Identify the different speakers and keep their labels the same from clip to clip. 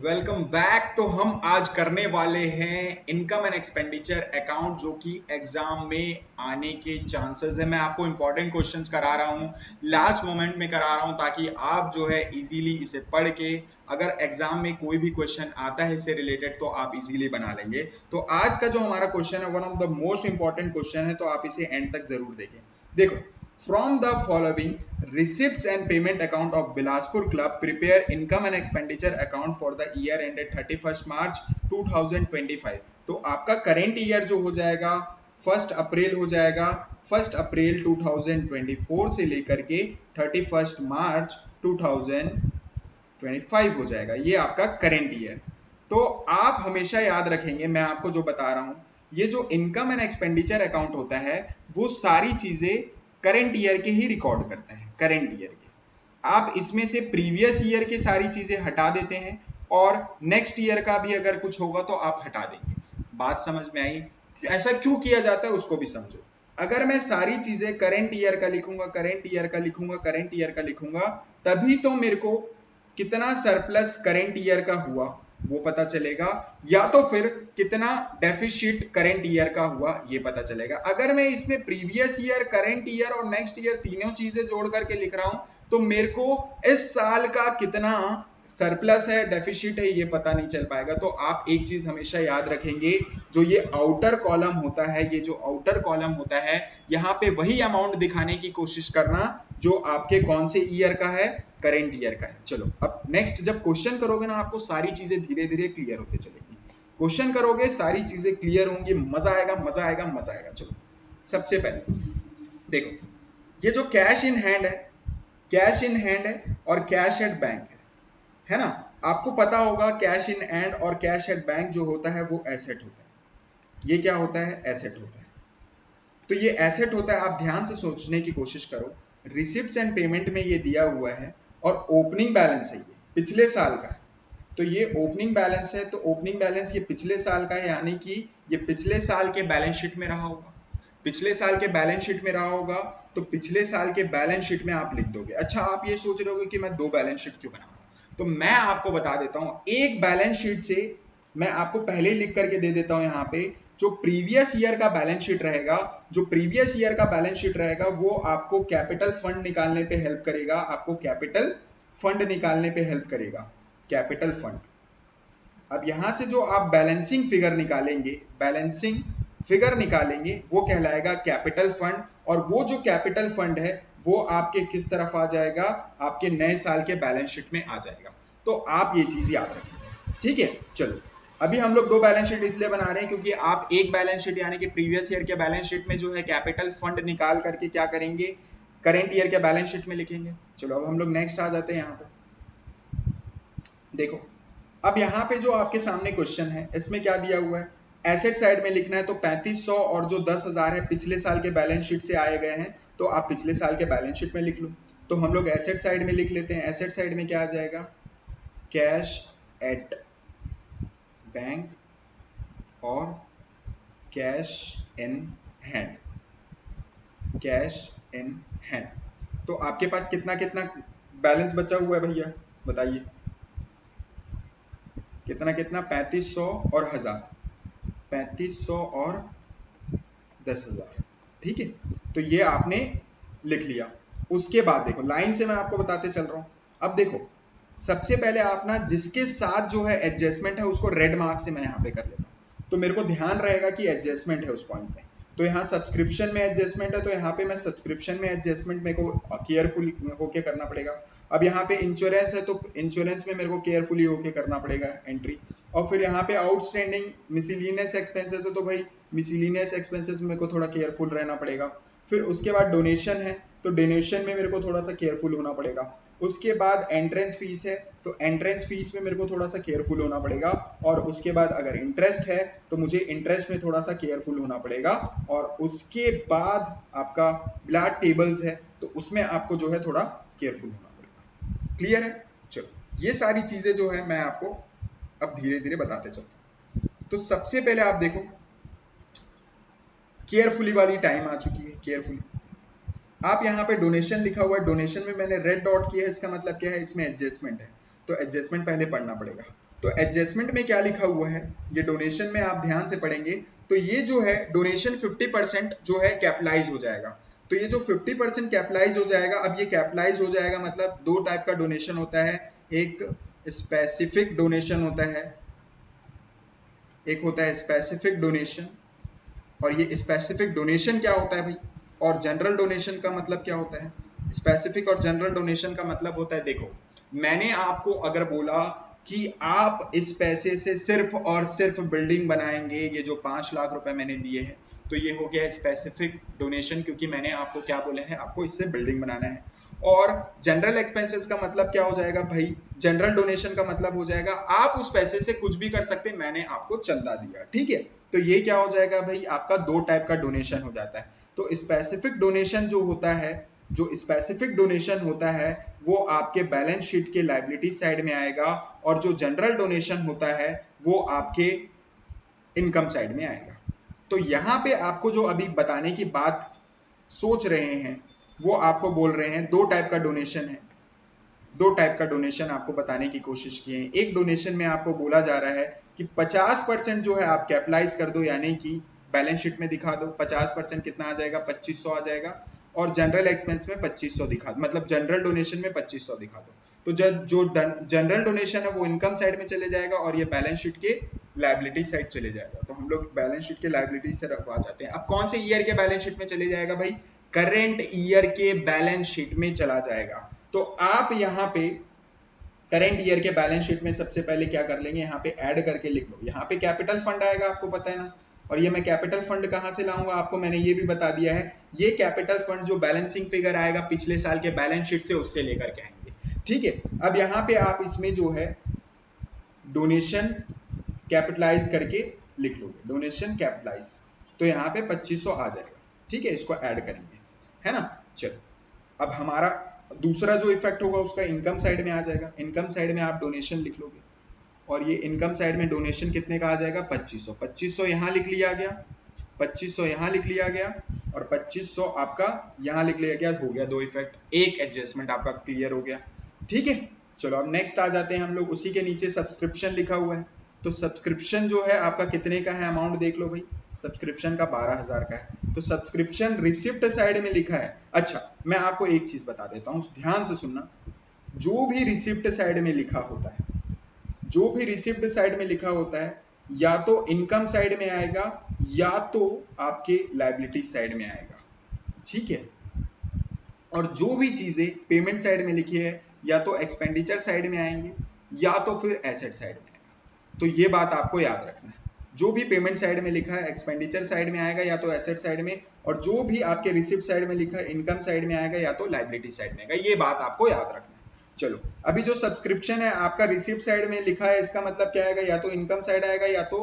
Speaker 1: Welcome back. तो हम आज करने वाले हैं इनकम एंड एक्सपेंडिचर अकाउंट, जो कि एग्जाम में आने के चांसेस है। मैं आपको इंपॉर्टेंट क्वेश्चंस करा रहा हूँ, लास्ट मोमेंट में करा रहा हूँ, ताकि आप जो है इजीली इसे पढ़ के अगर एग्जाम में कोई भी क्वेश्चन आता है इससे रिलेटेड तो आप इजीली बना लेंगे। तो आज का जो हमारा क्वेश्चन है one of the most important question है, तो आप इसे एंड तक जरूर देखें। देखो, from the following receipts and payment account of Bilaspur Club, prepare income and expenditure account for the year ended 31st March 2025। तो आपका करेंट ईयर जो हो जाएगा 1 अप्रैल हो जाएगा, 1 अप्रैल 2024 से लेकर के 31 मार्च 2025 हो जाएगा। ये आपका करेंट ईयर। तो आप हमेशा याद रखेंगे, मैं आपको जो बता रहा हूं, ये जो इनकम एंड एक्सपेंडिचर अकाउंट होता है वो सारी चीजें करंट ईयर के ही रिकॉर्ड करता है, करंट ईयर के। आप इसमें से प्रीवियस ईयर के सारी चीजें हटा देते हैं और नेक्स्ट ईयर का भी अगर कुछ होगा तो आप हटा देंगे। बात समझ में आई? ऐसा क्यों किया जाता है उसको भी समझो। अगर मैं सारी चीजें करंट ईयर का लिखूंगा, करंट ईयर का लिखूंगा, करंट ईयर का लिखूंगा, तभी तो मेरे को कितना सरप्लस करंट ईयर का हुआ वो पता चलेगा, या तो फिर कितना डेफिशिट करंट ईयर का हुआ ये पता चलेगा। अगर मैं इसमें प्रीवियस ईयर, करंट ईयर और नेक्स्ट ईयर तीनों चीजें जोड़ करके लिख रहा हूं तो मेरे को इस साल का कितना सरप्लस है, डेफिशिट है, ये पता नहीं चल पाएगा। तो आप एक चीज हमेशा याद रखेंगे, जो ये आउटर कॉलम होता है, ये जो आउटर कॉलम होता है, यहाँ पे वही अमाउंट दिखाने की कोशिश करना जो आपके कौन से ईयर का है, करेंट ईयर का है। चलो अब नेक्स्ट जब क्वेश्चन करोगे ना, आपको सारी चीजें धीरे धीरे क्लियर होते चलेगी। क्वेश्चन करोगे सारी चीजें क्लियर होंगी, मजा आएगा, मजा आएगा, मजा आएगा। चलो सबसे पहले देखो, ये जो कैश इन हैंड है, कैश इन हैंड है और कैश एट बैंक है ना। आपको पता होगा कैश इन हैंड और कैश एट बैंक जो होता है वो एसेट होता है। ये क्या होता है? एसेट होता है। तो ये एसेट होता है। आप ध्यान से सोचने की कोशिश करो, रिसिप्ट्स एंड पेमेंट में ये दिया हुआ है और ओपनिंग बैलेंस है, ये पिछले साल का है। तो ये ओपनिंग बैलेंस है, तो ओपनिंग बैलेंस ये पिछले साल का है, यानी कि ये पिछले साल के बैलेंस शीट में रहा होगा। पिछले साल के बैलेंस शीट में रहा होगा तो पिछले साल के बैलेंस शीट में आप लिख दोगे। अच्छा, आप ये सोच रहे होगे कि मैं दो बैलेंस शीट क्यों बनाऊं, तो मैं आपको बता देता हूं, एक बैलेंस शीट से मैं आपको पहले लिख करके दे देता हूं। यहाँ पे जो प्रीवियस ईयर का बैलेंस शीट रहेगा, जो प्रीवियस ईयर का बैलेंस शीट रहेगा वो आपको कैपिटल फंड निकालने पे हेल्प करेगा, आपको कैपिटल फंड निकालने पे हेल्प करेगा, कैपिटल फंड। अब यहां से जो आप बैलेंसिंग फिगर निकालेंगे, बैलेंसिंग फिगर निकालेंगे, वो कहलाएगा कैपिटल फंड। और वो जो कैपिटल फंड है वो आपके किस तरफ आ जाएगा? आपके नए साल के बैलेंस शीट में आ जाएगा। तो आप ये चीज याद रखेंगे, ठीक है। चलो अभी हम लोग दो बैलेंस शीट इसलिए बना रहे हैं क्योंकि आप एक बैलेंस शीट यानी कि प्रीवियस ईयर के बैलेंस शीट में जो है कैपिटल फंड निकाल करके क्या करेंगे? करेंट ईयर के बैलेंस शीट में लिखेंगे। चलो अब हम लोग नेक्स्ट आ जाते हैं। यहाँ पे देखो, अब यहाँ पे जो आपके सामने क्वेश्चन है इसमें क्या दिया हुआ है? एसेट साइड में लिखना है, तो 3500 और जो 10,000 है पिछले साल के बैलेंस शीट से आए गए हैं, तो आप पिछले साल के बैलेंस शीट में लिख लो। तो हम लोग एसेट साइड में लिख लेते हैं। एसेट साइड में क्या आ जाएगा? कैश एट बैंक और cash in hand, cash in hand. तो आपके पास कितना कितना बैलेंस बचा हुआ है भैया, बताइए कितना कितना? 3500 और 1000, 3500 और 10,000, ठीक है। तो ये आपने लिख लिया। उसके बाद देखो, लाइन से मैं आपको बताते चल रहा हूं। अब देखो, सबसे पहले आप ना जिसके साथ जो है एडजस्टमेंट है उसको रेड मार्क से मैं यहाँ पे कर लेता हूँ, तो मेरे को ध्यान रहेगा कि एडजस्टमेंट है उस पॉइंट में। तो यहाँ सब्सक्रिप्शन में एडजस्टमेंट है, तो यहाँ पे मैं सब्सक्रिप्शन में एडजस्टमेंट मेरे को केयरफुल होके करना पड़ेगा। अब यहाँ पे इंश्योरेंस है, तो इंश्योरेंस में मेरे को केयरफुली होके करना पड़ेगा एंट्री। और फिर यहाँ पे आउटस्टैंडिंग मिसलिनियस एक्सपेंसेस है, तो भाई मिसलिनियस एक्सपेंसेस में मेरे को थोड़ा केयरफुल रहना पड़ेगा। फिर उसके बाद डोनेशन है, तो डोनेशन में मेरे को थोड़ा सा केयरफुल होना पड़ेगा। उसके बाद एंट्रेंस फीस है, तो एंट्रेंस फीस में मेरे को थोड़ा सा केयरफुल होना पड़ेगा। और उसके बाद अगर इंटरेस्ट है तो मुझे इंटरेस्ट में थोड़ा सा केयरफुल होना पड़ेगा। और उसके बाद आपका ब्लैक टेबल्स है, तो उसमें आपको जो है थोड़ा केयरफुल होना पड़ेगा। क्लियर है? चलो ये सारी चीजें जो है मैं आपको अब धीरे धीरे बताते चलता हूं। तो सबसे पहले आप देखो, केयरफुली वाली टाइम आ चुकी है। केयरफुली आप यहाँ पे डोनेशन लिखा हुआ है, डोनेशन में मैंने रेड डॉट किया है, इसका मतलब क्या है? इसमें एडजस्टमेंट है, तो एडजस्टमेंट पहले पढ़ना पड़ेगा। तो एडजस्टमेंट में क्या लिखा हुआ है, ये डोनेशन में आप ध्यान से पढ़ेंगे तो ये जो है डोनेशन 50% जो है कैपिटलाइज हो जाएगा। तो ये जो 50% कैपिटलाइज हो जाएगा, अब ये कैपिटलाइज हो जाएगा मतलब दो टाइप का डोनेशन होता है, एक स्पेसिफिक डोनेशन होता है, एक होता है स्पेसिफिक डोनेशन। और ये स्पेसिफिक डोनेशन क्या होता है भाई, और जनरल डोनेशन का मतलब क्या होता है। स्पेसिफिक और जनरल डोनेशन का मतलब होता है, देखो मैंने आपको अगर बोला कि आप इस पैसे से सिर्फ और सिर्फ बिल्डिंग बनाएंगे, ये जो 5 लाख रुपए मैंने दिए हैं, तो ये हो गया स्पेसिफिक डोनेशन, क्योंकि मैंने आपको क्या बोले हैं, आपको इससे बिल्डिंग बनाना है। और जनरल एक्सपेंसेस का मतलब क्या हो जाएगा भाई, जनरल डोनेशन का मतलब हो जाएगा आप उस पैसे से कुछ भी कर सकते हैं, मैंने आपको चंदा दिया, ठीक है। तो ये क्या हो जाएगा भाई, आपका दो टाइप का डोनेशन हो जाता है। तो स्पेसिफिक डोनेशन जो होता है, जो स्पेसिफिक डोनेशन होता है वो आपके बैलेंस शीट के लायबिलिटी साइड में आएगा, और जो जनरल डोनेशन होता है वो आपके इनकम साइड में आएगा। तो यहाँ पे आपको जो अभी बताने की बात सोच रहे हैं वो आपको बोल रहे हैं दो टाइप का डोनेशन है, दो टाइप का डोनेशन आपको बताने की कोशिश किए हैं। एक डोनेशन में आपको बोला जा रहा है कि 50% जो है आप कैपिटलाइज कर दो, यानी कि बैलेंस शीट में दिखा दो। 50% कितना आ जाएगा, 2500 आ जाएगा, और जनरल एक्सपेंस में 2500 दिखा दो, मतलब जनरल डोनेशन में 2500 दिखा दो। तो जो जनरल डोनेशन है वो इनकम साइड में चले जाएगा, और ये बैलेंस शीट के लायबिलिटी साइड चले जाएगा। तो हम लोग बैलेंस शीट के लायबिलिटी से रखवा जाते हैं। अब कौन से ईयर के बैलेंस शीट में चले जाएगा भाई, करेंट ईयर के बैलेंस शीट में चला जाएगा। तो आप यहाँ पे करेंट ईयर के बैलेंस शीट में सबसे पहले क्या कर लेंगे, यहाँ पे ऐड करके लिख लो। यहाँ पे कैपिटल फंड आएगा, आपको पता है ना, और ये मैं कैपिटल फंड कहाँ से लाऊंगा आपको मैंने ये भी बता दिया है। ये कैपिटल फंड जो बैलेंसिंग फिगर आएगा पिछले साल के बैलेंस शीट से, उससे लेकर के आएंगे, ठीक है। अब यहाँ पे आप इसमें जो है डोनेशन कैपिटलाइज करके लिख लोगे, डोनेशन कैपिटलाइज, तो यहाँ पे 2500 आ जाएगा, ठीक है। इसको ऐड करेंगे, है ना। चलो अब हमारा दूसरा जो इफेक्ट होगा उसका इनकम साइड में आ जाएगा। इनकम साइड में आप डोनेशन लिख लोगे, और ये इनकम साइड में डोनेशन कितने का आ जाएगा, 2500। 2500 यहाँ लिख लिया गया, 2500 यहाँ लिख लिया गया, और 2500 आपका यहाँ लिख लिया गया। हो गया दो इफेक्ट, एक एडजस्टमेंट आपका क्लियर हो गया, ठीक है। चलो अब नेक्स्ट आ जाते हैं हम लोग, उसी के नीचे सब्सक्रिप्शन लिखा हुआ है। तो सब्सक्रिप्शन जो है आपका कितने का है, अमाउंट देख लो भाई, सब्सक्रिप्शन का 12,000 का है। तो सब्सक्रिप्शन रिसिप्ट साइड में लिखा है। अच्छा मैं आपको एक चीज बता देता हूँ, ध्यान से सुनना, जो भी रिसिप्ट साइड में लिखा होता है, जो भी रिसिप्ट साइड में लिखा होता है, या तो इनकम साइड में आएगा या तो आपके लायबिलिटी साइड में आएगा, ठीक है। और जो भी चीजें पेमेंट साइड में लिखी है या तो एक्सपेंडिचर साइड में आएंगे या तो फिर एसेट साइड में आएगा। तो ये बात आपको याद रखना है, जो भी पेमेंट साइड में लिखा है एक्सपेंडिचर साइड में आएगा या तो एसेट साइड में, और जो भी आपके रिसिप्ट साइड में लिखा है इनकम साइड में आएगा या तो लायबिलिटी साइड में आएगा। ये बात आपको याद रखना है। चलो अभी जो सब्सक्रिप्शन है आपका रिसिप्ट साइड में लिखा है, इसका मतलब क्या आएगा, या तो इनकम साइड आएगा या तो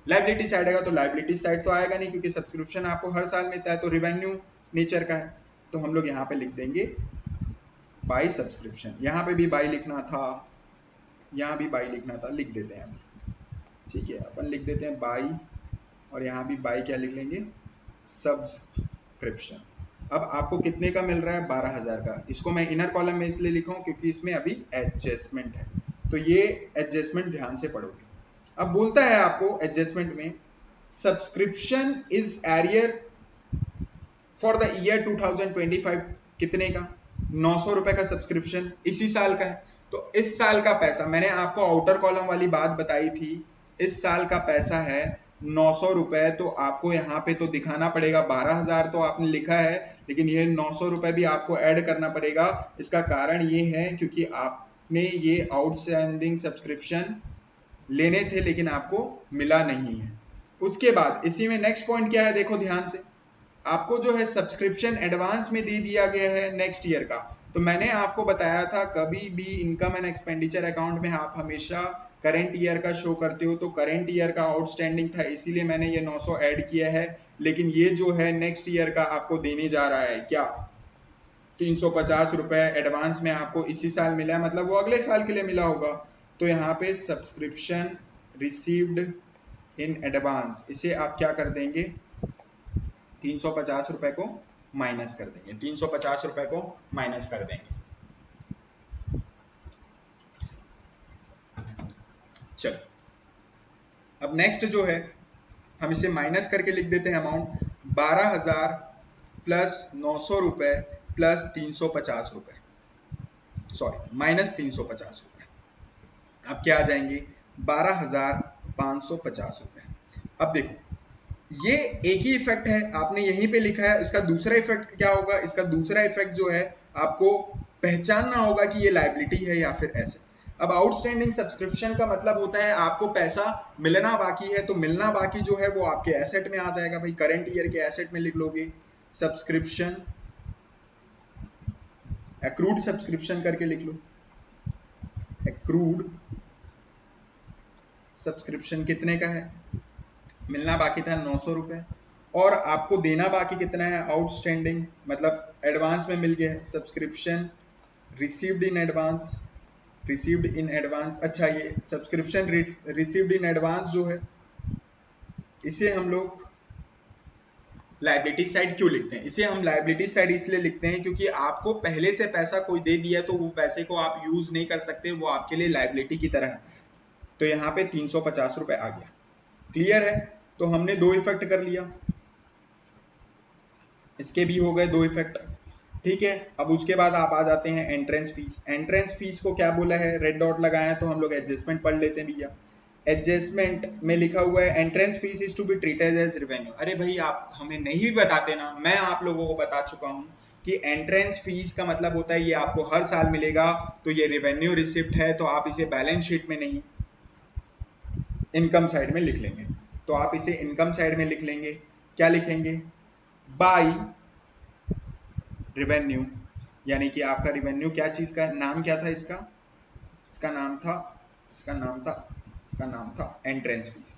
Speaker 1: लायबिलिटी साइड आएगा। तो लायबिलिटी साइड तो आएगा नहीं, क्योंकि सब्सक्रिप्शन आपको हर साल मिलता है, तो रिवेन्यू नेचर का है। तो हम लोग यहाँ पे लिख देंगे बाई सब्सक्रिप्शन। यहाँ पे भी बाई लिखना था, यहाँ भी बाई लिखना था, लिख देते हैं अभी, ठीक है। अपन लिख देते हैं बाई, और यहाँ भी बाई क्या लिख लेंगे, सब्सक्रिप्शन। अब आपको कितने का मिल रहा है, 12,000 का। इसको मैं इनर कॉलम में इसलिए लिखा हूँ क्योंकि इसमें अभी एडजस्टमेंट है, तो ये एडजस्टमेंट ध्यान से पढ़ोगे। अब बोलता है आपको एडजस्टमेंट में, subscription is arrear for the year 2025, कितने का, 900 रुपए का सब्सक्रिप्शन इसी साल का है। तो इस साल का पैसा, मैंने आपको आउटर कॉलम वाली बात बताई थी, इस साल का पैसा है 900 रुपए। तो आपको यहाँ पे तो दिखाना पड़ेगा, 12,000 तो आपने लिखा है, लेकिन ये 900 रुपए भी आपको ऐड करना पड़ेगा। इसका कारण ये है क्योंकि आपने ये आउटस्टैंडिंग सब्सक्रिप्शन लेने थे लेकिन आपको मिला नहीं है। उसके बाद इसी में नेक्स्ट पॉइंट क्या है, देखो ध्यान से, आपको जो है सब्सक्रिप्शन एडवांस में दे दिया गया है नेक्स्ट ईयर का। तो मैंने आपको बताया था कभी भी इनकम एंड एक्सपेंडिचर अकाउंट में आप हमेशा करंट ईयर का शो करते हो, तो करंट ईयर का आउटस्टैंडिंग था इसीलिए मैंने ये 900 ऐड किया है। लेकिन ये जो है नेक्स्ट ईयर का आपको देने जा रहा है क्या, 350 रुपए एडवांस में आपको इसी साल मिला है, मतलब वो अगले साल के लिए मिला होगा। तो यहाँ पे सब्सक्रिप्शन रिसीव्ड इन एडवांस, इसे आप क्या कर देंगे, 350 रुपए को माइनस कर देंगे, 350 रुपए को माइनस कर देंगे। चलो अब नेक्स्ट जो है हम इसे माइनस करके लिख देते हैं अमाउंट 12,000 प्लस 900 रुपए प्लस 350 रुपए, सॉरी माइनस 350 रुपए। अब क्या आ जाएंगे 12,550 रुपए। अब देखो ये एक ही इफेक्ट है, आपने यहीं पे लिखा है, इसका दूसरा इफेक्ट क्या होगा, इसका दूसरा इफेक्ट जो है आपको पहचानना होगा कि ये लायबिलिटी है या फिर एसेट। अब आउटस्टैंडिंग सब्सक्रिप्शन का मतलब होता है आपको पैसा मिलना बाकी है, तो मिलना बाकी जो है वो आपके एसेट में आ जाएगा भाई, करंट ईयर के एसेट में लिख लोगे सब्सक्रिप्शन, एक्रूड सब्सक्रिप्शन करके लिख लो, एक्रूड सब्सक्रिप्शन कितने का है, मिलना बाकी था 900 रुपए और आपको देना बाकी कितना है आउटस्टैंडिंग, मतलब एडवांस में मिल गया है, subscription received in advance, received in advance. अच्छा ये सब्सक्रिप्शन रिसीव्ड इन एडवांस जो है इसे हम लोग लायबिलिटी साइड क्यों लिखते हैं, इसे हम लायबिलिटी साइड इसलिए लिखते हैं क्योंकि आपको पहले से पैसा कोई दे दिया है तो वो पैसे को आप यूज नहीं कर सकते, वो आपके लिए लायबिलिटी की तरह है। तो यहाँ पे 350 रुपए आ गया, क्लियर है। तो हमने दो इफेक्ट कर लिया, इसके भी हो गए दो इफेक्ट, ठीक है। अब उसके बाद आप आ जाते हैं एंट्रेंस फीस। एंट्रेंस फीस को क्या बोला है, रेड डॉट लगाए हैं तो हम लोग एडजस्टमेंट पढ़ लेते हैं भैया। एडजस्टमेंट में लिखा हुआ है entrance fees is to be treated as revenue. अरे भाई आप हमें नहीं भी बताते ना, मैं आप लोगों को बता चुका हूँ कि एंट्रेंस फीस का मतलब होता है ये आपको हर साल मिलेगा, तो ये रेवेन्यू रिसिप्ट है, तो आप इसे बैलेंस शीट में नहीं इनकम साइड में लिख लेंगे। तो आप इसे इनकम साइड में लिख लेंगे, क्या लिखेंगे, बाय रेवेन्यू, यानी कि आपका रेवेन्यू क्या चीज का नाम क्या था, इसका नाम था एंट्रेंस फीस।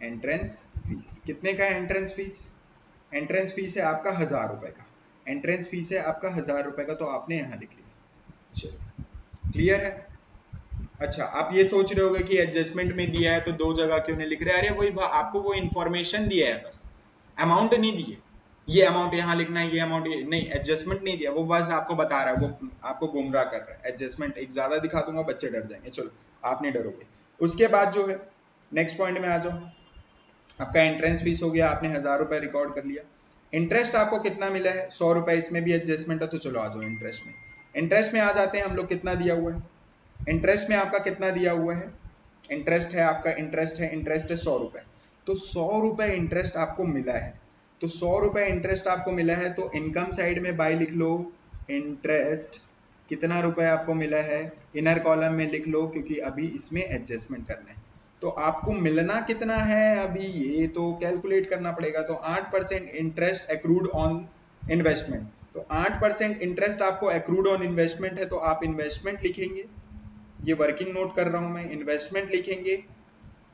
Speaker 1: एंट्रेंस फीस कितने का है, एंट्रेंस फीस है आपका 1000 रुपए का, एंट्रेंस फीस है आपका 1000 रुपए का, तो आपने यहां लिख लिया। चलो क्लियर है। अच्छा आप ये सोच रहे होगे कि एडजस्टमेंट में दिया है तो दो जगह क्यों नहीं लिख रहे, अरे वही आपको वो इन्फॉर्मेशन दिया है, बस अमाउंट नहीं दिए, ये अमाउंट यहाँ लिखना है, ये अमाउंट नहीं, एडजस्टमेंट नहीं दिया, वो बस आपको बता रहा है, वो आपको गुमराह कर रहा है। एडजस्टमेंट एक ज्यादा दिखा दूंगा बच्चे डर जाएंगे, चलो आप नहीं डरोगे। उसके बाद जो है नेक्स्ट पॉइंट में आ जाओ, आपका एंट्रेंस फीस हो गया, आपने 1000 रुपए रिकॉर्ड कर लिया। इंटरेस्ट आपको कितना मिला है 100 रुपए, इसमें भी एडजस्टमेंट है, तो चलो आ जाओ इंटरेस्ट में। इंटरेस्ट में आ जाते हैं हम लोग, कितना दिया हुआ है, इंटरेस्ट में आपका कितना दिया हुआ है, इंटरेस्ट है आपका, इंटरेस्ट है 100 रुपए, तो 100 रुपए इंटरेस्ट आपको मिला है, तो 100 रुपए इंटरेस्ट आपको मिला है, तो इनकम साइड में बाय लिख लो इंटरेस्ट, कितना रुपए आपको मिला है इनर कॉलम में लिख लो, क्योंकि अभी इसमें एडजस्टमेंट करना है। तो आपको मिलना कितना है अभी ये तो कैलकुलेट करना पड़ेगा, तो 8% इंटरेस्ट एक्रूड ऑन इन्वेस्टमेंट, तो 8% इंटरेस्ट आपको एक्रूड ऑन इन्वेस्टमेंट है, तो आप इन्वेस्टमेंट लिखेंगे, ये वर्किंग नोट कर रहा हूं मैं, इन्वेस्टमेंट लिखेंगे।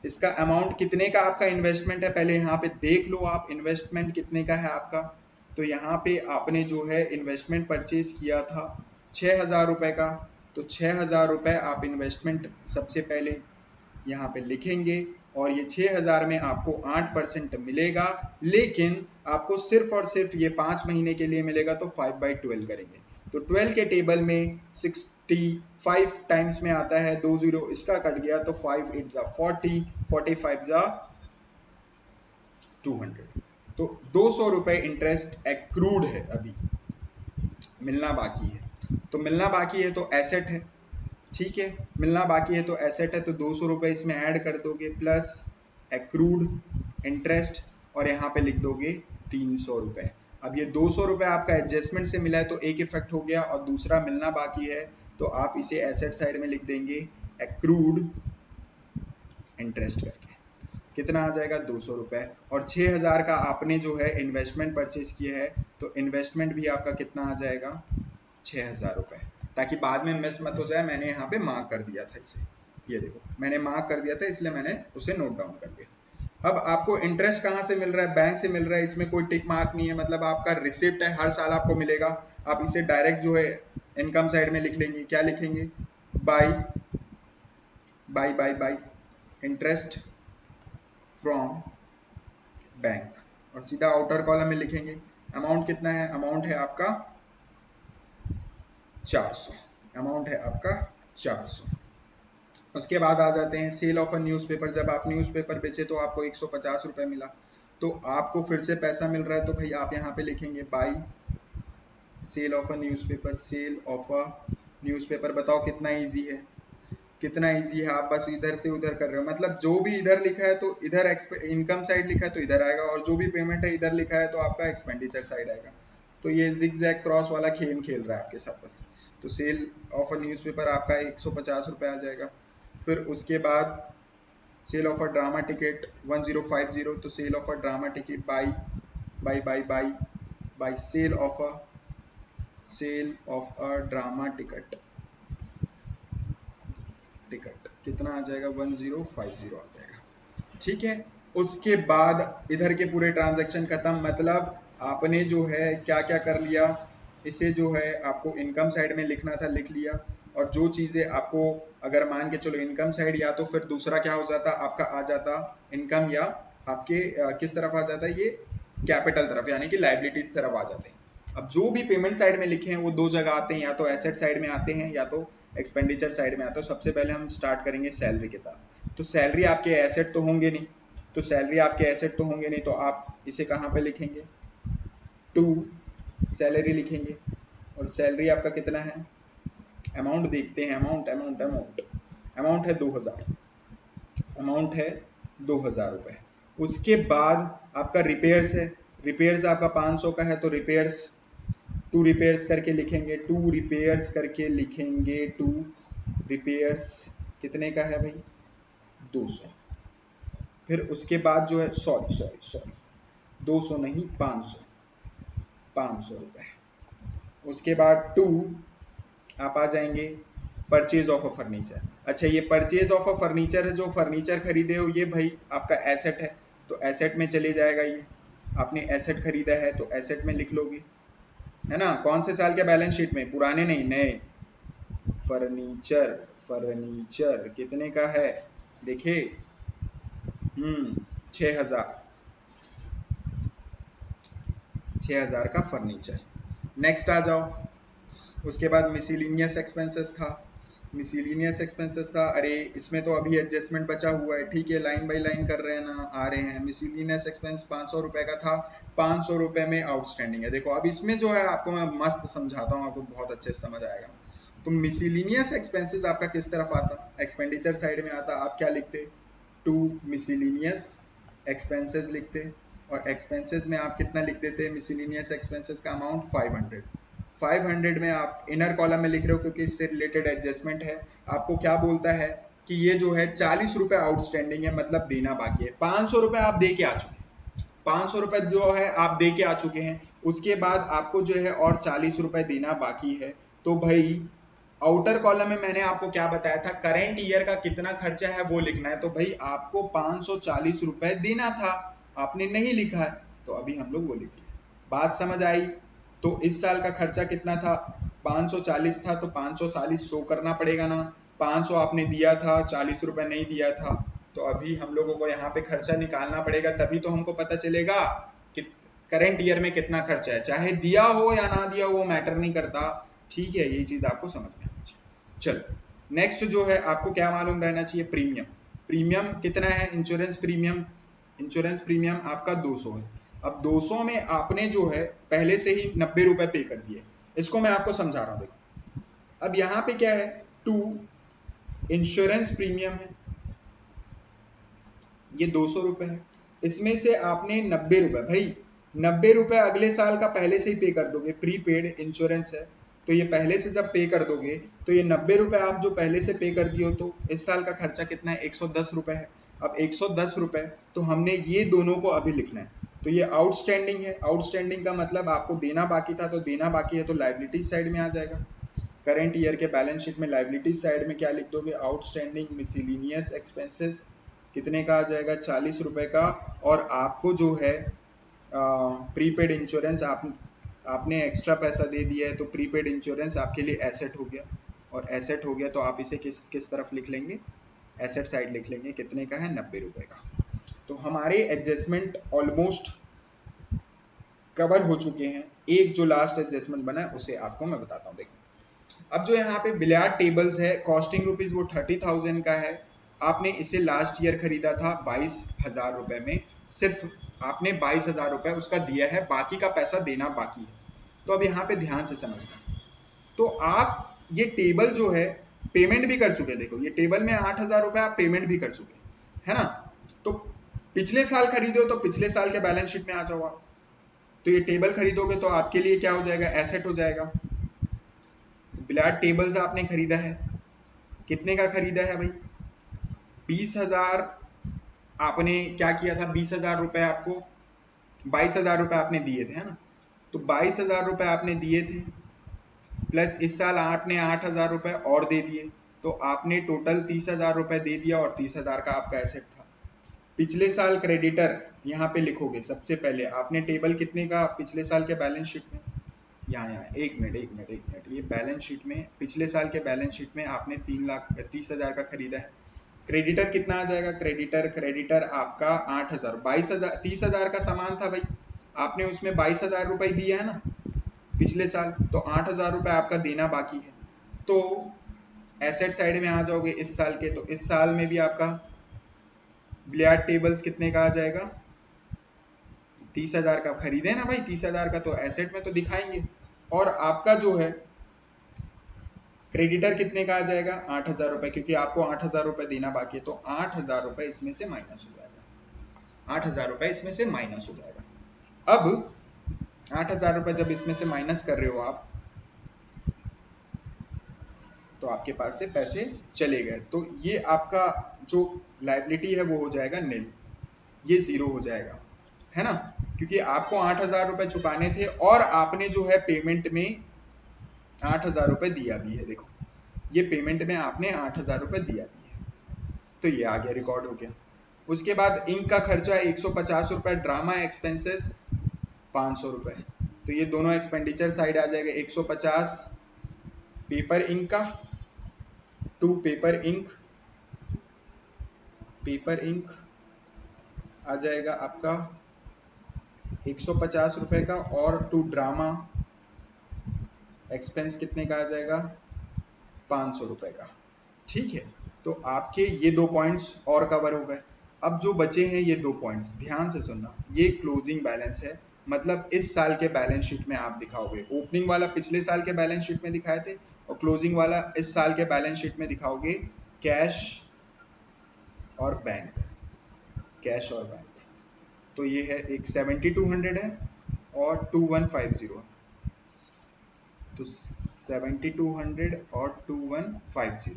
Speaker 1: इसका अमाउंट कितने का आपका इन्वेस्टमेंट है, पहले यहाँ पे देख लो आप इन्वेस्टमेंट कितने का है आपका। तो यहाँ पे आपने जो है इन्वेस्टमेंट परचेज किया था 6,000 रुपए का, तो 6,000 रुपए आप इन्वेस्टमेंट सबसे पहले यहाँ पे लिखेंगे, और ये 6,000 में आपको 8% मिलेगा, लेकिन आपको सिर्फ और सिर्फ ये 5 महीने के लिए मिलेगा, तो 5/12 करेंगे, तो 12 के टेबल में 65 टाइम्स में आता है, 2 0 इसका कट गया, तो 5 8 जा 40, 45 जा 200, तो 200 रुपए इंटरेस्ट एक्रूड है, अभी मिलना बाकी है, तो मिलना बाकी है तो एसेट है, ठीक है, मिलना बाकी है तो एसेट है, तो 200 रुपए इसमें ऐड कर दोगे प्लस एक्रूड इंटरेस्ट, और यहाँ पे लिख दोगे 300 रुपए। अब ये 200 रुपए आपका एडजस्टमेंट से मिला है, तो एक इफेक्ट हो गया, और दूसरा मिलना बाकी है, तो आप इसे एसेट साइड में लिख देंगे एक्रूड इंटरेस्ट करके, कितना आ जाएगा 200 रुपए, और 6,000 का आपने जो है इन्वेस्टमेंट परचेज किया है, तो इन्वेस्टमेंट भी आपका कितना आ जाएगा 6,000 रुपए, ताकि बाद में मिस मत हो जाए, मैंने यहाँ पे मार्क कर दिया था इसे, ये देखो मैंने मार्क कर दिया था, इसलिए मैंने उसे नोट डाउन कर दिया। अब आपको इंटरेस्ट कहाँ से मिल रहा है, बैंक से मिल रहा है, इसमें कोई टिक मार्क नहीं है, मतलब आपका रिसिप्ट है, हर साल आपको मिलेगा, आप इसे डायरेक्ट जो है इनकम साइड में लिख लेंगे, क्या लिखेंगे, by by by by interest from bank, और सीधा आउटर कॉलम में लिखेंगे अमाउंट कितना है, अमाउंट है आपका 400, अमाउंट है आपका 400। उसके बाद आ जाते हैं सेल ऑफ अ न्यूज़पेपर। जब आप न्यूज़पेपर बेचे तो आपको 150 रुपये मिला, तो आपको फिर से पैसा मिल रहा है, तो भाई आप यहाँ पे लिखेंगे by sale of a newspaper. Sale of a newspaper, बताओ कितना इजी है, कितना इजी है। आप बस इधर से उधर कर रहे हो, मतलब जो भी इधर लिखा है तो इधर इनकम साइड लिखा है तो इधर आएगा, और जो भी पेमेंट है इधर लिखा है तो आपका एक्सपेंडिचर साइड आएगा। तो ये जिगजैग क्रॉस वाला खेल खेल रहा है आपके साथ बस। तो सेल ऑफ अ न्यूज़पेपर आपका 150 रुपये आ जाएगा। फिर उसके बाद sale of a drama ticket 1050, तो sale of a drama ticket by sale of a drama ticket कितना आ जाएगा, 1050 आ जाएगा। ठीक है, उसके बाद इधर के पूरे ट्रांजैक्शन खत्म। मतलब आपने जो है क्या क्या कर लिया, इसे जो है आपको इनकम साइड में लिखना था, लिख लिया। और जो चीज़ें आपको, अगर मान के चलो इनकम साइड, या तो फिर दूसरा क्या हो जाता आपका, आ जाता इनकम, या आपके किस तरफ आ जाता है, ये कैपिटल तरफ, यानी कि लाइबिलिटी तरफ आ जाते हैं। अब जो भी पेमेंट साइड में लिखे हैं वो दो जगह आते हैं, या तो एसेट साइड में आते हैं या तो एक्सपेंडिचर साइड में आते हैं। सबसे पहले हम स्टार्ट करेंगे सैलरी के साथ। तो सैलरी आपके एसेट तो होंगे नहीं, तो आप इसे कहाँ पे लिखेंगे, टू सैलरी लिखेंगे। और सैलरी आपका कितना है, अमाउंट देखते हैं, अमाउंट है 2000, रुपए। उसके बाद आपका रिपेयर्स है, रिपेयर्स आपका 500 का है, तो रिपेयर्स टू रिपेयर्स करके लिखेंगे, टू रिपेयर्स कितने का है भाई, 200। फिर उसके बाद जो है, सॉरी 200 नहीं, 500 रुपए। उसके बाद टू आप आ जाएंगे परचेज ऑफ अ फर्नीचर। अच्छा, ये परचेज ऑफ अ फर्नीचर है, जो फर्नीचर खरीदे हो ये भाई आपका एसेट है, तो एसेट में चले जाएगा। ये आपने एसेट खरीदा है तो एसेट में लिख लोगे, है ना। कौन से साल के बैलेंस शीट में, पुराने नहीं, नए। फर्नीचर कितने का है, देखिए 6000 का फर्नीचर। नेक्स्ट आ जाओ। उसके बाद मिसलिनियस एक्सपेंसेस था। अरे इसमें तो अभी एडजस्टमेंट बचा हुआ है, ठीक है, लाइन बाय लाइन कर रहे हैं ना, आ रहे हैं। मिसलिनियस एक्सपेंस 500 रुपए का था, 500 रुपए में आउटस्टैंडिंग है। देखो अब इसमें जो है आपको मैं मस्त समझाता हूँ, आपको बहुत अच्छे से समझ आएगा। तो मिसलिनियस एक्सपेंसेस आपका किस तरफ आता, एक्सपेंडिचर साइड में आता। आप क्या लिखते, टू मिसलिनियस एक्सपेंसेस लिखते, और एक्सपेंसेस में आप कितना लिख देते, मिसलिनियस एक्सपेंसेस का अमाउंट 500 में आप इनर कॉलम में लिख रहे हो क्योंकि इससे रिलेटेड एडजस्टमेंट है। आपको क्या बोलता है कि ये जो है 40 रुपए आउटस्टैंडिंग है, मतलब देना बाकी है। 500 रुपए आप दे के आ चुके हैं, 500 रुपए जो है आप दे के आ चुके हैं। उसके बाद आपको जो है और 40 रुपए देना बाकी है। तो भाई आउटर कॉलम में मैंने आपको क्या बताया था, करेंट ईयर का कितना खर्चा है वो लिखना है। तो भाई आपको 540 रुपए देना था, आपने नहीं लिखा है, तो अभी हम लोग वो लिख रहे हैं। बात समझ आई। तो इस साल का खर्चा कितना था, 540 था, तो 540 शो करना पड़ेगा ना। 500 आपने दिया था, 40 रुपए नहीं दिया था, तो अभी हम लोगों को यहाँ पे खर्चा निकालना पड़ेगा, तभी तो हमको पता चलेगा कि करेंट ईयर में कितना खर्चा है। चाहे दिया हो या ना दिया हो वो मैटर नहीं करता, ठीक है, यही चीज आपको समझ में आनी चाहिए। चलो नेक्स्ट जो है आपको क्या मालूम रहना चाहिए, प्रीमियम कितना है, इंश्योरेंस प्रीमियम आपका 200 है। अब 200 में आपने जो है पहले से ही 90 रुपए पे कर दिए। इसको मैं आपको समझा रहा हूं, देखो अब यहाँ पे क्या है, टू इंश्योरेंस प्रीमियम है, ये 200 रुपए है। इसमें से आपने 90 रुपए, भाई 90 रुपए अगले साल का पहले से ही पे कर दोगे, प्रीपेड इंश्योरेंस है, तो ये पहले से जब पे कर दोगे तो ये 90 रुपए आप जो पहले से पे कर दिए हो, तो इस साल का खर्चा कितना है, 110 रुपए है। अब 110 रुपए, तो हमने ये दोनों को अभी लिखना है। तो ये आउटस्टैंडिंग है, आउटस्टैंडिंग का मतलब आपको देना बाकी था, तो देना बाकी है तो लाइबिलिटीज साइड में आ जाएगा। करंट ईयर के बैलेंस शीट में लाइबिलिटीज साइड में क्या लिख दोगे, आउटस्टैंडिंग मिसलिनियस एक्सपेंसेस कितने का आ जाएगा, 40 रुपए का। और आपको जो है प्रीपेड इंश्योरेंस आपने एक्स्ट्रा पैसा दे दिया है, तो प्रीपेड इंश्योरेंस आपके लिए एसेट हो गया, और एसेट हो गया तो आप इसे किस तरफ लिख लेंगे, एसेट साइड लिख लेंगे। कितने का है, 90 रुपए का। तो हमारे एडजस्टमेंट ऑलमोस्ट कवर हो चुके हैं। एक जो लास्ट एडजस्टमेंट बना है उसे आपको मैं बताता हूँ। देखो अब जो यहाँ पे बिलियार्ड टेबल्स है, कॉस्टिंग रुपीज वो 30,000 का है। आपने इसे लास्ट ईयर खरीदा था 22,000 रुपए में, सिर्फ आपने 22,000 रुपए उसका दिया है, बाकी का पैसा देना बाकी है। तो अब यहाँ पे ध्यान से समझना, तो आप ये टेबल जो है पेमेंट भी कर चुके, देखो ये टेबल में 8,000 रुपए आप पेमेंट भी कर चुके, है ना। तो पिछले साल खरीदे हो तो पिछले साल के बैलेंस शीट में आ जाओ आप। तो ये टेबल खरीदोगे तो आपके लिए क्या हो जाएगा, एसेट हो जाएगा। तो बिलियार्ड टेबल्स आपने खरीदा है, कितने का खरीदा है भाई, 20,000। आपने क्या किया था, 20,000 रुपए आपको, 22,000 रुपए आपने दिए थे, है ना। तो 22,000 रुपए आपने दिए थे, प्लस इस साल आपने 8,000 रुपए और दे दिए, तो आपने टोटल 30,000 रुपए दे दिया और 30,000 का आपका एसेट था। पिछले साल क्रेडिटर यहाँ पे लिखोगे, सबसे पहले आपने टेबल कितने का पिछले साल के बैलेंस शीट में, यहाँ एक मिनट, ये बैलेंस शीट में पिछले साल के बैलेंस शीट में आपने 3,30,000 का खरीदा है। क्रेडिटर कितना आ जाएगा, क्रेडिटर आपका 8,000, 22,000, 30,000 का सामान था भाई, आपने उसमें 22,000 रुपए दिया है ना पिछले साल, तो 8,000 रुपए आपका देना बाकी है। तो एसेट साइड में आ जाओगे इस साल के, तो इस साल में भी आपका बिलियार्ड टेबल्स कितने का आ जाएगा, 30,000 का खरीदे ना भाई, 30,000 का तो एसेट में तो दिखाएंगे। और आपका जो है क्रेडिटर कितने का आ जाएगा, 8,000 रुपए, क्योंकि आपको 8,000 रुपए देना बाकी है, तो 8,000 रुपए इसमें से माइनस हो जाएगा, 8,000 रुपए इसमें से माइनस हो जाएगा। अब 8,000 रुपए जब इसमें से माइनस कर रहे हो आप, तो आपके पास से पैसे चले गए, तो ये आपका जो लायबिलिटी है वो हो जाएगा नील, ये जीरो हो जाएगा, है ना, क्योंकि आपको 8,000 रुपए चुकाने थे और आपने जो है पेमेंट में 8,000 रुपए दिया भी है। देखो ये पेमेंट में आपने 8,000 रुपए दिया भी है, तो ये आ गया, रिकॉर्ड हो गया। उसके बाद इंक का खर्चा 150 रुपए, ड्रामा एक्सपेंसेस 500 रुपए, तो ये दोनों एक्सपेंडिचर साइड आ जाएगा। 150 पेपर इंक का, 2 पेपर इंक आ जाएगा आपका 150 रुपए का, और 2 ड्रामा एक्सपेंस कितने का आ जाएगा, 500 रुपए का। ठीक है, तो आपके ये 2 पॉइंट्स और कवर हो गए। अब जो बचे हैं ये 2 पॉइंट्स, ध्यान से सुनना, ये क्लोजिंग बैलेंस है, मतलब इस साल के बैलेंस शीट में आप दिखाओगे। ओपनिंग वाला पिछले साल के बैलेंस शीट में दिखाए थे, और क्लोजिंग वाला इस साल के बैलेंस शीट में दिखाओगे, कैश और बैंक, कैश और बैंक। तो ये है एक 7200 है और 2150 है, तो 7200 और 2150।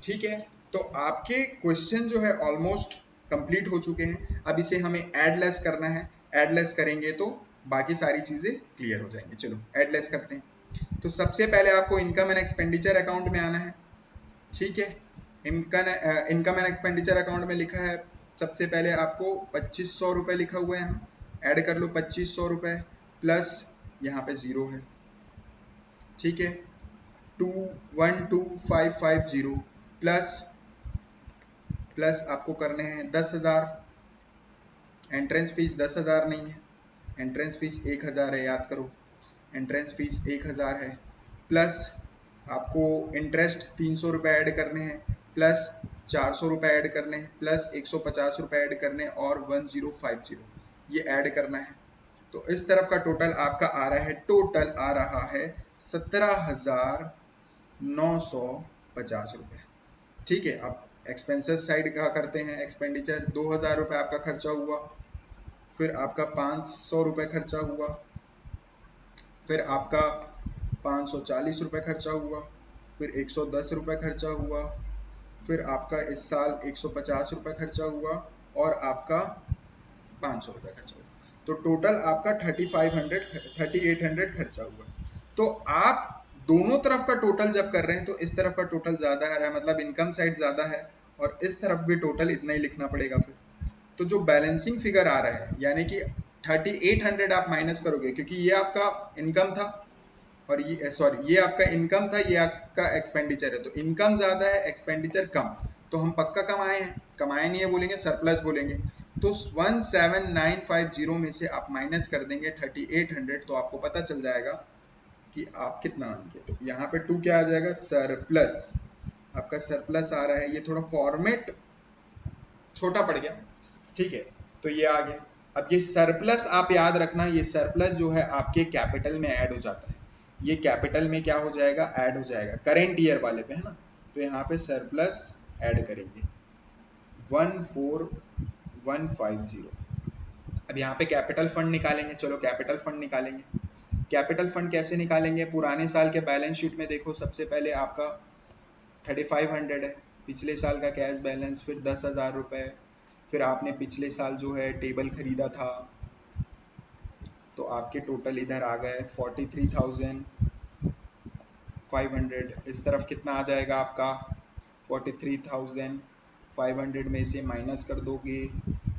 Speaker 1: ठीक है, तो आपके क्वेश्चन जो है ऑलमोस्ट कंप्लीट हो चुके हैं। अब इसे हमें ऐड लेस करना है, ऐड लेस करेंगे तो बाकी सारी चीजें क्लियर हो जाएंगी। चलो ऐड लेस करते हैं। तो सबसे पहले आपको इनकम एंड एक्सपेंडिचर अकाउंट में आना है। ठीक है, इनकम एंड एक्सपेंडिचर अकाउंट में लिखा है, सबसे पहले आपको 2500 रुपये लिखा हुआ है, यहाँ ऐड कर लो 2500 रुपये, प्लस यहाँ पे जीरो है। ठीक है, 212550 प्लस आपको करने हैं 10,000। एंट्रेंस फीस 10,000 नहीं है, एंट्रेंस फीस 1,000 है, याद करो, एंट्रेंस फीस 1,000 है। प्लस आपको इंटरेस्ट 300 रुपये ऐड करने हैं, प्लस 400 रुपये ऐड करने हैं, प्लस 150 रुपये ऐड करने हैं, और 1050 ये ऐड करना है। तो इस तरफ का टोटल आपका आ रहा है, टोटल आ रहा है 17,950 रुपये। ठीक है, अब एक्सपेंसेस साइड का करते हैं। एक्सपेंडिचर 2,000 रुपये आपका खर्चा हुआ, फिर आपका 500 रुपये खर्चा हुआ, फिर आपका 540 रुपये खर्चा हुआ, फिर 110 रुपये खर्चा हुआ, फिर आपका इस साल 150 रुपये खर्चा हुआ, और आपका 500 रुपये खर्चा हुआ। तो टोटल आपका 3,800 खर्चा हुआ। तो आप दोनों तरफ का टोटल जब कर रहे हैं तो इस तरफ का टोटल ज्यादा आ रहा है, मतलब इनकम साइड ज्यादा है, और इस तरफ भी टोटल इतना ही लिखना पड़ेगा फिर। तो जो बैलेंसिंग फिगर आ रहा है, यानी कि 3,800 आप माइनस करोगे, क्योंकि ये आपका इनकम था और ये ये आपका इनकम था, ये आपका एक्सपेंडिचर है। तो इनकम ज्यादा है, एक्सपेंडिचर कम, तो हम पक्का कमाए हैं, कमाए नहीं है बोलेंगे, सरप्लस बोलेंगे। तो 17,950 में से आप माइनस कर देंगे 3,800, तो आपको पता चल जाएगा कि आप कितना आएंगे। तो यहाँ पे 2 क्या आ जाएगा, सरप्लस। आपका सरप्लस आ रहा है, ये थोड़ा फॉर्मेट छोटा पड़ गया, ठीक है, तो ये आ गया। अब ये सरप्लस आप याद रखना, ये सरप्लस जो है आपके कैपिटल में ऐड हो जाता है, ये कैपिटल में क्या हो जाएगा, ऐड हो जाएगा करेंट ईयर वाले पे, है ना। तो यहाँ पे सरप्लस ऐड करेंगे 14150। अब यहाँ पे कैपिटल फंड निकालेंगे, चलो कैपिटल फंड निकालेंगे। कैपिटल फंड कैसे निकालेंगे, पुराने साल के बैलेंस शीट में देखो, सबसे पहले आपका 3500 है पिछले साल का कैश बैलेंस, फिर 10,000 रुपये, फिर आपने पिछले साल जो है टेबल खरीदा था, तो आपके टोटल इधर आ गए 43,500। इस तरफ कितना आ जाएगा आपका 43,500 में से माइनस कर दोगे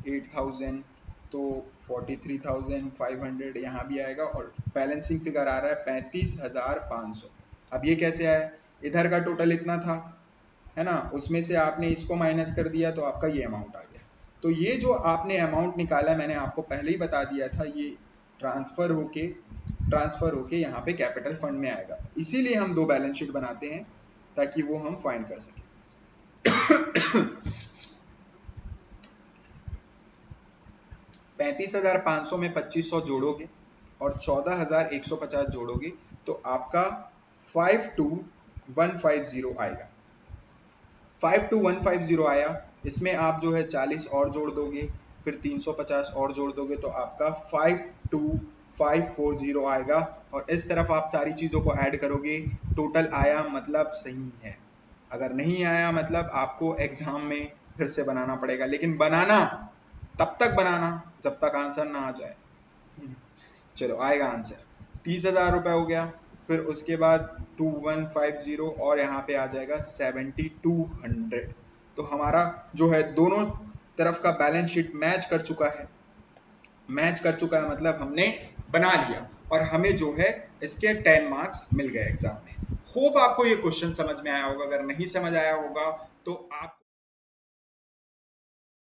Speaker 1: 8,000, तो 43,500 यहाँ भी आएगा, और बैलेंसिंग फिगर आ रहा है 35,500। अब ये कैसे आया, इधर का टोटल इतना था, है ना, उसमें से आपने इसको माइनस कर दिया तो आपका ये अमाउंट आ गया। तो ये जो आपने अमाउंट निकाला, मैंने आपको पहले ही बता दिया था, ये ट्रांसफर होके यहाँ पे कैपिटल फंड में आएगा। इसीलिए हम 2 बैलेंस शीट बनाते हैं ताकि वो हम फाइंड कर सकें। 35,500 में 2500 जोड़ोगे और 14,150 जोड़ोगे तो आपका 52,150 आएगा। 52,150 आया, इसमें आप जो है 40 और जोड़ दोगे, फिर 350 और जोड़ दोगे तो आपका 52,540 आएगा। और इस तरफ आप सारी चीज़ों को ऐड करोगे, टोटल आया मतलब सही है, अगर नहीं आया मतलब आपको एग्जाम में फिर से बनाना पड़ेगा, लेकिन बनाना तब तक बनाना जब तक आंसर ना आ जाए। चलो आएगा आंसर, 30,000 रुपये हो गया, फिर उसके बाद 2150 और यहाँ पे आ जाएगा 7200। तो हमारा जो है दोनों तरफ का बैलेंस शीट मैच कर चुका है, मतलब हमने बना लिया, और हमें जो है इसके 10 मार्क्स मिल गए एग्जाम में। होप आपको ये क्वेश्चन समझ में आया होगा, अगर नहीं समझ आया होगा तो आप